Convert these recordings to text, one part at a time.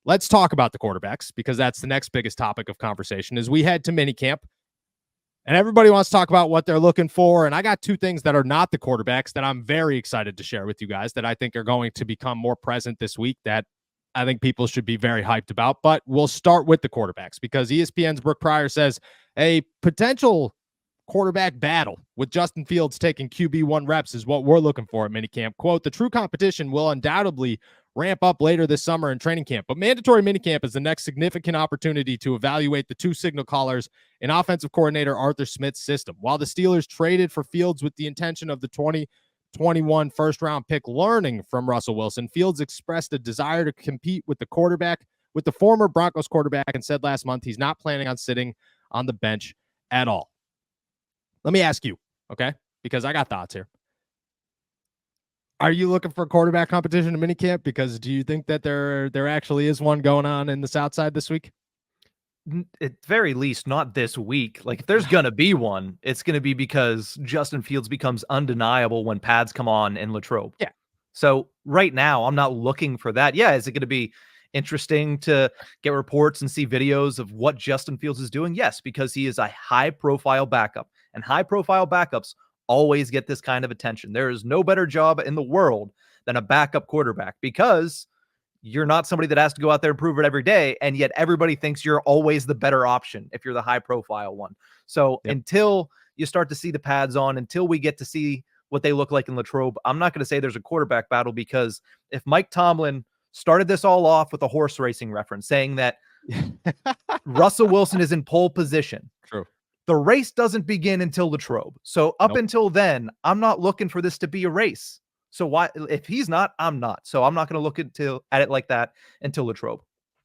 let's talk about the quarterbacks because that's the next biggest topic of conversation as we head to minicamp. And everybody wants to talk about what they're looking for. And I got two things that are not the quarterbacks that I'm very excited to share with you guys that I think are going to become more present this week that I think people should be very hyped about. But we'll start with the quarterbacks because ESPN's Brooke Pryor says a potential quarterback battle with Justin Fields taking QB1 reps is what we're looking for at minicamp. Quote, the true competition will undoubtedly ramp up later this summer in training camp, but mandatory minicamp is the next significant opportunity to evaluate the two signal callers in offensive coordinator Arthur Smith's system. While the Steelers traded for Fields with the intention of the 2021 first-round pick learning from Russell Wilson, Fields expressed a desire to compete with the former Broncos quarterback, and said last month he's not planning on sitting on the bench at all. Let me ask you, okay? Because I got thoughts here. Are you looking for a quarterback competition in minicamp? Because do you think that there actually is one going on in the South Side this week? At very least, not this week. Like, if there's going to be one, it's going to be because Justin Fields becomes undeniable when pads come on in Latrobe. Yeah. So right now, I'm not looking for that. Yeah, is it going to be interesting to get reports and see videos of what Justin Fields is doing? Yes, because he is a high-profile backup, and high-profile backups always get this kind of attention. There is no better job in the world than a backup quarterback because you're not somebody that has to go out there and prove it every day, and yet everybody thinks you're always the better option if you're the high-profile one. So until you start to see the pads on, until we get to see what they look like in Latrobe, I'm not going to say there's a quarterback battle, because if Mike Tomlin started this all off with a horse racing reference saying that Russell Wilson is in pole position, true, the race doesn't begin until Latrobe. So up until then, I'm not looking for this to be a race. So why, if he's not, I'm not. So I'm not going to look at it like that until Latrobe.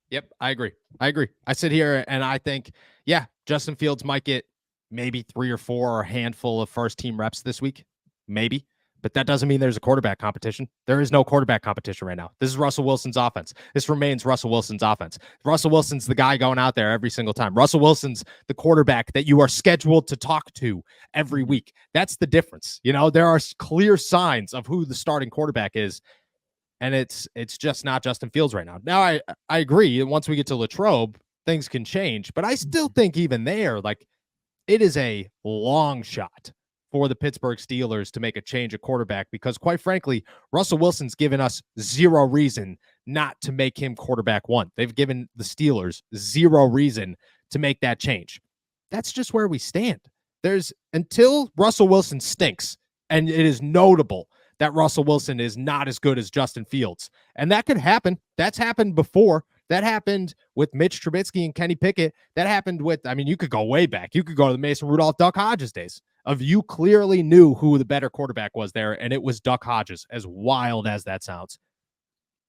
Yep, I agree. I sit here and I think, yeah, Justin Fields might get maybe 3 or 4 or a handful of first team reps this week, maybe. But that doesn't mean there's a quarterback competition. There is no quarterback competition right now. This is Russell Wilson's offense. This remains Russell Wilson's offense. Russell Wilson's the guy going out there every single time. Russell Wilson's the quarterback that you are scheduled to talk to every week. That's the difference. You know, there are clear signs of who the starting quarterback is, and it's just not Justin Fields right now. Now, I agree. Once we get to Latrobe, things can change. But I still think even there, like, it is a long shot for the Pittsburgh Steelers to make a change at quarterback because, quite frankly, Russell Wilson's given us zero reason not to make him quarterback one. They've given the Steelers zero reason to make that change. That's just where we stand. Until Russell Wilson stinks, and it is notable that Russell Wilson is not as good as Justin Fields. And that could happen. That's happened before. That happened with Mitch Trubisky and Kenny Pickett. That happened with, I mean, you could go way back. You could go to the Mason Rudolph, Duck Hodges days of you clearly knew who the better quarterback was there, and it was Duck Hodges, as wild as that sounds.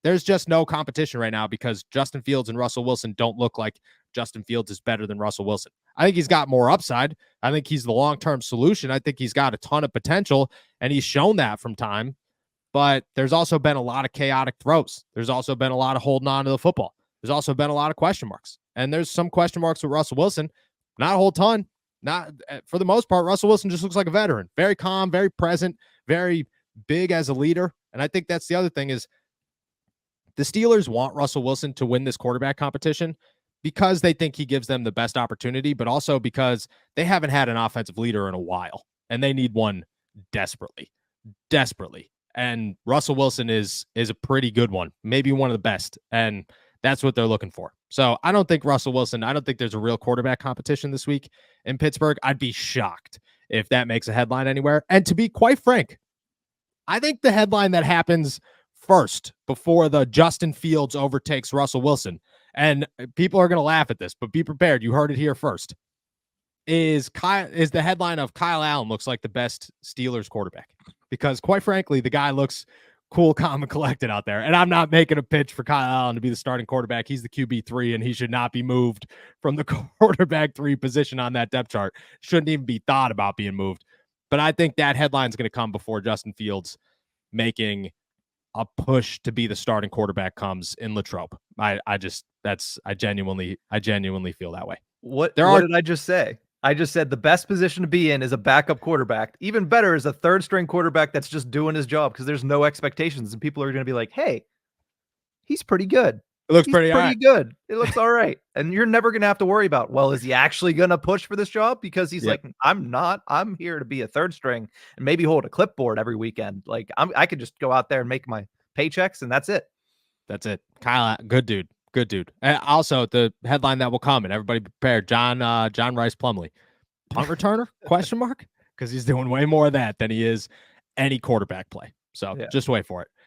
There's just no competition right now because Justin Fields and Russell Wilson don't look like Justin Fields is better than Russell Wilson. I think he's got more upside. I think he's the long-term solution. I think he's got a ton of potential, and he's shown that from time. But there's also been a lot of chaotic throws. There's also been a lot of holding on to the football. There's also been a lot of question marks. And there's some question marks with Russell Wilson. Not a whole ton. Not for the most part. Russell Wilson just looks like a veteran. Very calm, very present, very big as a leader. And I think that's the other thing is the Steelers want Russell Wilson to win this quarterback competition because they think he gives them the best opportunity, but also because they haven't had an offensive leader in a while, and they need one desperately. And Russell Wilson is a pretty good one, maybe one of the best, and that's what they're looking for. So I don't think there's a real quarterback competition this week in Pittsburgh. I'd be shocked if that makes a headline anywhere. And to be quite frank, I think the headline that happens first before the Justin Fields overtakes Russell Wilson, and people are going to laugh at this, but be prepared. You heard it here first. Is the headline of Kyle Allen looks like the best Steelers quarterback, because quite frankly, the guy looks cool, calm, and collected out there. And I'm not making a pitch for Kyle Allen to be the starting quarterback. He's the QB3, and he should not be moved from the quarterback 3 position on that depth chart. Shouldn't even be thought about being moved. But I think that headline's going to come before Justin Fields making a push to be the starting quarterback comes in Latrobe. I genuinely feel that way. What did I just say? I just said the best position to be in is a backup quarterback. Even better is a third string quarterback that's just doing his job because there's no expectations and people are going to be like, hey, he's pretty good. It looks He's pretty pretty all right. good. It looks all right. And you're never going to have to worry about, well, is he actually going to push for this job? Because he's Yep. like, I'm not. I'm here to be a third string and maybe hold a clipboard every weekend. Like I could just go out there and make my paychecks and that's it. That's it. Kyle, good dude. Good dude. And also, the headline that will come, and everybody prepare, John Rice Plumlee. Punt returner? Question mark? Because he's doing way more of that than he is any quarterback play. So Yeah. just wait for it.